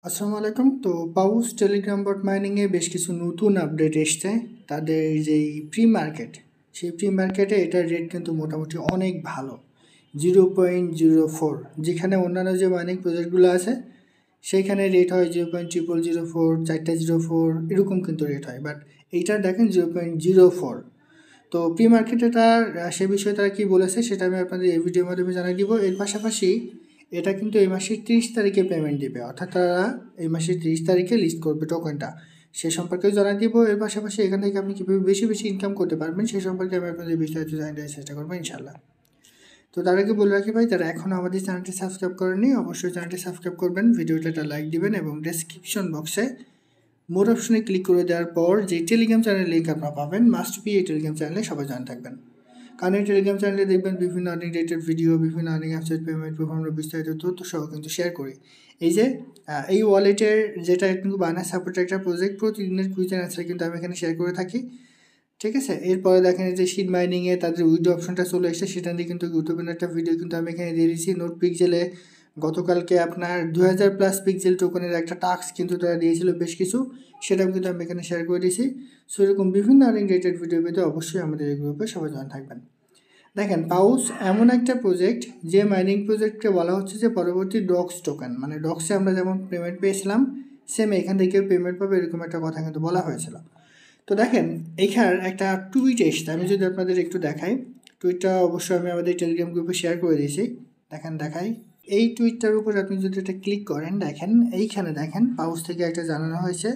আসসালামু আলাইকুম। তো পাউস টেলিগ্রাম বট মাইনিংয়ে বেশ কিছু নতুন আপডেট এসছে। তাদের যেই প্রি মার্কেট, সেই প্রি মার্কেটে এটার রেট কিন্তু মোটামুটি অনেক ভালো, 0.04। যেখানে অন্যান্য যে মাইনিং প্রজেক্টগুলো আছে সেইখানে রেট হয় 0.0004, 404 এরকম কিন্তু রেট হয়, বাট এইটার দেখেন 0.04। তো প্রি মার্কেটে তার সে বিষয়ে তারা কী বলেছে সেটা আমি আপনাদের এই ভিডিওর মাধ্যমে জানিয়ে দিব। এর পাশাপাশি এটা কিন্তু এই মাসের 30 তারিখে পেমেন্ট দিবে, অর্থাৎ তারা এই মাসের 30 তারিখে লিস্ট করবে টোকেনটা, সে সম্পর্কেও জানিয়ে দিব। এর পাশাপাশি এখান থেকে আপনি কীভাবে বেশি বেশি ইনকাম করতে পারবেন সে সম্পর্কে আমি আপনাদের বিস্তারিত জানাতে চেষ্টা করবো ইনশাল্লাহ। তো তার আগে বলে রাখি ভাই, যারা এখনও আমাদের চ্যানেলটি সাবস্ক্রাইব করেননি অবশ্যই চ্যানেলটি সাবস্ক্রাইব করবেন, ভিডিওটা একটা লাইক দিবেন এবং ডেসক্রিপশন বক্সে মোর অপশনে ক্লিক করে দেওয়ার পর যে টেলিগ্রাম চ্যানেলের লিঙ্ক আপনারা পাবেন, মাস্ট বি এই টেলিগ্রাম চ্যানেলে সবাই জয়েন থাকবেন। কারণ এই টেলিগ্রাম চ্যানেলে দেখবেন বিভিন্ন আর্নিং রিলেটেড ভিডিও, বিভিন্ন আর্নিং অ্যাপসের পেমেন্ট পারফরম্যান্স বিস্তারিত তথ্য সহ কিন্তু শেয়ার করি। এই যে এই ওয়ালেটের যেটা কিন্তু বাইন্যান্স সাপোর্টের একটা প্রজেক্ট, প্রতিদিনের কুইজ অ্যান্সার কিন্তু আমি এখানে শেয়ার করে থাকি, ঠিক আছে। এরপরে দেখেন যে শিট মাইনিংয়ে তাদের উইডো অপশনটা চলে এসেছে, সেটা নিয়ে কিন্তু গুরুত্বপূর্ণ একটা ভিডিও কিন্তু আমি এখানে দিয়ে দিয়েছি। নোট পিক্সেলে গতকালকে আপনার 2000+ পিক্সেল টোকেনের একটা টাস্ক কিন্তু তারা দিয়েছিল বেশ কিছু, সেটাও কিন্তু আমি এখানে শেয়ার করে দিয়েছি। সো এরকম বিভিন্ন আর্নিং রিলেটেড ভিডিও পেতে অবশ্যই আমাদের এই গ্রুপে সবাই জয়েন থাকবেন। দেখেন পাউস এমন একটা প্রজেক্ট যে মাইনিং প্রজেক্টকে বলা হচ্ছে যে পরবর্তী ডক্স টোকেন, মানে ডক্সে আমরা যেমন পেমেন্ট পেয়েছিলাম সেম এখান থেকে পেমেন্ট পাবে, এরকম একটা কথা কিন্তু বলা হয়েছিল। তো দেখেন এইখানে একটা টুইট এসছে, আমি যদি আপনাদের একটু দেখাই, টুইটটা অবশ্যই আমি আমাদের টেলিগ্রাম গ্রুপে শেয়ার করে দিয়েছি। দেখাই এই টুইটটার উপর আপনি যদি এটা ক্লিক করেন, দেখেন এইখানে দেখেন পাউস থেকে একটা জানানো হয়েছে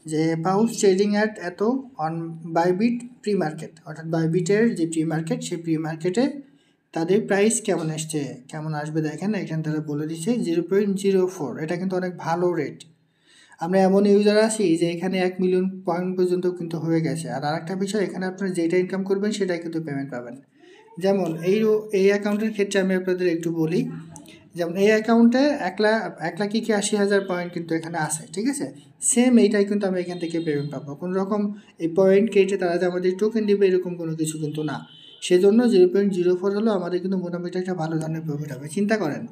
যে পাউস ট্রেডিং অ্যাট এত অন বাইবিট প্রি মার্কেট, অর্থাৎ বাইবিটের যে প্রি মার্কেট সেই প্রি মার্কেটে তাদের প্রাইস কেমন আসছে, কেমন আসবে দেখেন এখানে তারা বলে দিচ্ছে 0.04। এটা কিন্তু অনেক ভালো রেট। আমরা এমন ইউজার আছি যে এখানে 1 মিলিয়ন পয়েন্ট পর্যন্ত কিন্তু হয়ে গেছে। আর আরেকটা বিষয়, এখানে আপনারা যেটা ইনকাম করবেন সেটাই কিন্তু পেমেন্ট পাবেন। যেমন এই অ্যাকাউন্টের ক্ষেত্রে আমি আপনাদের একটু বলি, যেমন এই অ্যাকাউন্টে 1,81,000 পয়েন্ট কিন্তু এখানে আছে, ঠিক আছে। সেম এইটাই কিন্তু আমি এখান থেকে পেমেন্ট পাবো, কোনো রকম এই পয়েন্ট কেটে তারা যে আমাদের টোকেন দিবে এরকম কোনো কিছু কিন্তু না। সেজন্য 0.04 হলো আমাদের কিন্তু মোটামুটি একটা ভালো ধরনের প্রফিট হবে। চিন্তা করেন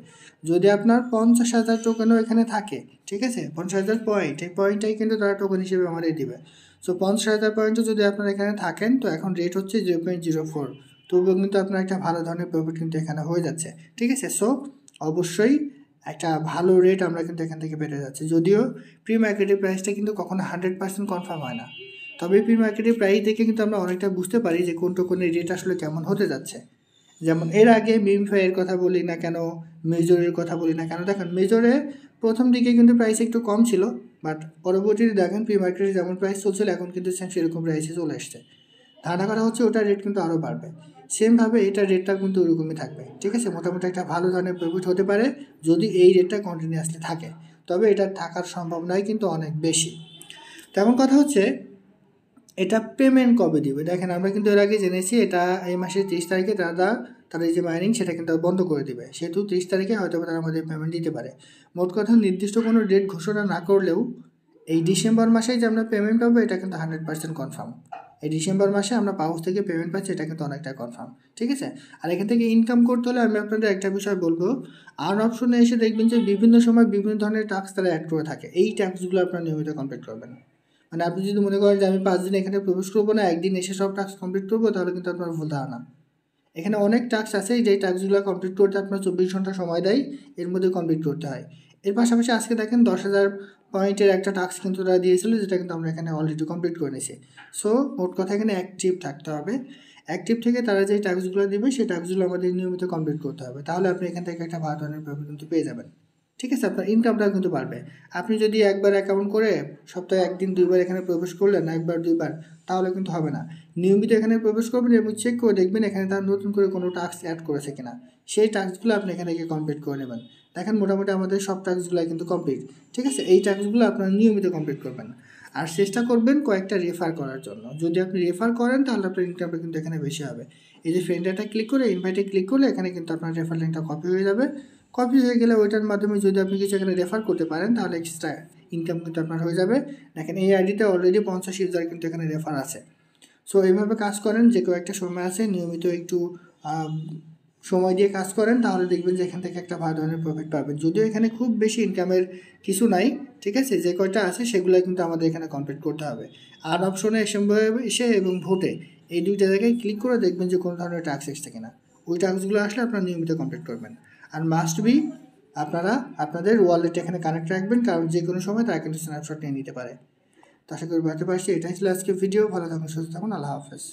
যদি আপনার 50,000 টোকেনও এখানে থাকে, ঠিক আছে, 50,000 পয়েন্ট, এই পয়েন্টটাই কিন্তু তারা টোকেন হিসেবে আমাদের দিবে। সো 50,000 পয়েন্টও যদি আপনারা এখানে থাকেন, তো এখন রেট হচ্ছে 0.04, তবুও কিন্তু আপনার একটা ভালো ধরনের প্রফিট কিন্তু এখানে হয়ে যাচ্ছে, ঠিক আছে। সো অবশ্যই একটা ভালো রেট আমরা কিন্তু এখান থেকে পেতে যাচ্ছি। যদিও প্রি মার্কেটের প্রাইসটা কিন্তু কখনো 100% কনফার্ম হয় না, তবে প্রি মার্কেটের প্রাইস দেখে কিন্তু আমরা অনেকটা বুঝতে পারি যে কোন টোকনের রেট আসলে কেমন হতে যাচ্ছে। যেমন এর আগে মিমফাইয়ের কথা বলি না কেন, মেজরের কথা বলি না কেন, দেখেন মেজরে প্রথম দিকে কিন্তু প্রাইস একটু কম ছিল, বাট পরবর্তীতে দেখেন প্রি মার্কেটে যেমন প্রাইস চলছিল এখন কিন্তু সেরকম প্রাইসে চলে এসছে। ধারণা করা হচ্ছে ওটার রেট কিন্তু আরও বাড়বে। সেমভাবে এটার রেটটা কিন্তু ওরকমই থাকবে, ঠিক আছে। মোটামুটি একটা ভালো ধরনের প্রফিট হতে পারে যদি এই রেটটা কন্টিনিউয়াসলি থাকে, তবে এটা থাকার সম্ভাবনাই কিন্তু অনেক বেশি। তেমন কথা হচ্ছে এটা পেমেন্ট কবে দিবে, দেখেন আমরা কিন্তু এর আগে জেনেছি এটা এই মাসের 30 তারিখে তারা এই যে মাইনিং সেটা কিন্তু বন্ধ করে দেবে, সেহেতু 30 তারিখে হয়তো তারা আমাদের পেমেন্ট দিতে পারে। মোট কথা নির্দিষ্ট কোনো ডেট ঘোষণা না করলেও এই ডিসেম্বর মাসেই যে আমরা পেমেন্ট পাবো এটা কিন্তু 100% কনফার্ম। এই ডিসেম্বর মাসে আমরা পাউস থেকে পেমেন্ট পাচ্ছি, এটা কিন্তু অনেকটা কনফার্ম, ঠিক আছে। আর এখান থেকে ইনকাম করতে হলে আমি আপনাদের একটা বিষয় বলবো, আর্ন অপশনে এসে দেখবেন যে বিভিন্ন সময় বিভিন্ন ধরনের টাস্ক তারা অ্যাড করে থাকে, এই টাস্কগুলো আপনারা নিয়মিত কমপ্লিট করবেন। মানে আপনি যদি মনে করেন যে আমি 5 দিন এখানে প্রবেশ করবো না, একদিন এসে সব টাস্ক কমপ্লিট করবো, তাহলে কিন্তু আপনার ভুল ধারণা। এখানে অনেক টাস্ক আছে যেই টাস্কগুলো কমপ্লিট করতে আপনার 24 ঘন্টা সময় দেয়, এর মধ্যে কমপ্লিট করতে হয়। এর পাশাপাশি আজকে দেখেন 10,000 পয়েন্টের একটা টাস্ক কিন্তু তারা দিয়েছিল, যেটা কিন্তু আমরা এখানে অলরেডি কমপ্লিট করে নিয়েছি। সো মোট কথা এখানে অ্যাক্টিভ থাকতে হবে। অ্যাক্টিভ থেকে তারা যেই টাস্কগুলো দেবে সেই টাস্কগুলো আমাদের নিয়মিত কমপ্লিট করতে হবে, তাহলে আপনি এখান থেকে একটা ভালো ধরনের প্রফিট কিন্তু পেয়ে যাবেন, ঠিক আছে। আপনার ইনকামটাও কিন্তু বাড়বে। আপনি যদি একবার অ্যাকাউন্ট করে সপ্তাহে 1 দিন 2 বার এখানে প্রবেশ করলেন, 1 বার 2 বার, তাহলে কিন্তু হবে না। নিয়মিত এখানে প্রবেশ করবেন এবং চেক করে দেখবেন এখানে তার নতুন করে কোনো টাস্ক অ্যাড করেছে কিনা, সেই টাস্কগুলো আপনি এখানে গিয়ে কমপ্লিট করে নেবেন। দেখেন মোটামুটি আমাদের সব টাস্কগুলো কিন্তু কমপ্লিট, ঠিক আছে। এই টাস্কগুলো আপনারা নিয়মিত কমপ্লিট করবেন আর চেষ্টা করবেন কয়েকটা রেফার করার জন্য। যদি আপনি রেফার করেন তাহলে আপনার ইনকামটা কিন্তু এখানে বেশি হবে। এই যে ফ্রেন্ডটা ক্লিক করে ইনভাইটে ক্লিক করলে এখানে কিন্তু আপনার রেফার লিঙ্কটা কপি হয়ে যাবে। কপি হয়ে গেলে ওইটার মাধ্যমে যদি আপনি কিছু এখানে রেফার করতে পারেন তাহলে এক্সট্রা ইনকাম কিন্তু আপনার হয়ে যাবে। দেখেন এই আইডিতে অলরেডি 50 ইউজার কিন্তু এখানে রেফার আছে। সো এইভাবে কাজ করেন, যে কেউ একটা সময় আছে নিয়মিত একটু সময় দিয়ে কাজ করেন তাহলে দেখবেন যে এখান থেকে একটা ভালো ধরনের প্রফিট পাবেন। যদিও এখানে খুব বেশি ইনকামের কিছু নাই, ঠিক আছে, যে কয়টা আছে সেগুলো কিন্তু আমাদের এখানে কমপ্লিট করতে হবে। আর অপশনে এসে এবং ভোটে এই দুইটা জায়গায় ক্লিক করে দেখবেন যে কোনো ধরনের টাস্ক এসছে কিনা। ওই টাস্কগুলো আসলে আপনারা নিয়মিত কমপ্লিট করবেন। আর মাস্ট বি আপনারা আপনাদের ওয়ালেট এখানে কানেক্ট রাখবেন, কারণ যে কোনো সময় তারা কিন্তু স্ন্যাপশট নিয়ে নিতে পারে। তো আশা করি বুঝতে পারছি। এটাই ছিল আজকে ভিডিও। ভালো থাকুন, সুস্থ থাকুন, আল্লাহ হাফেজ।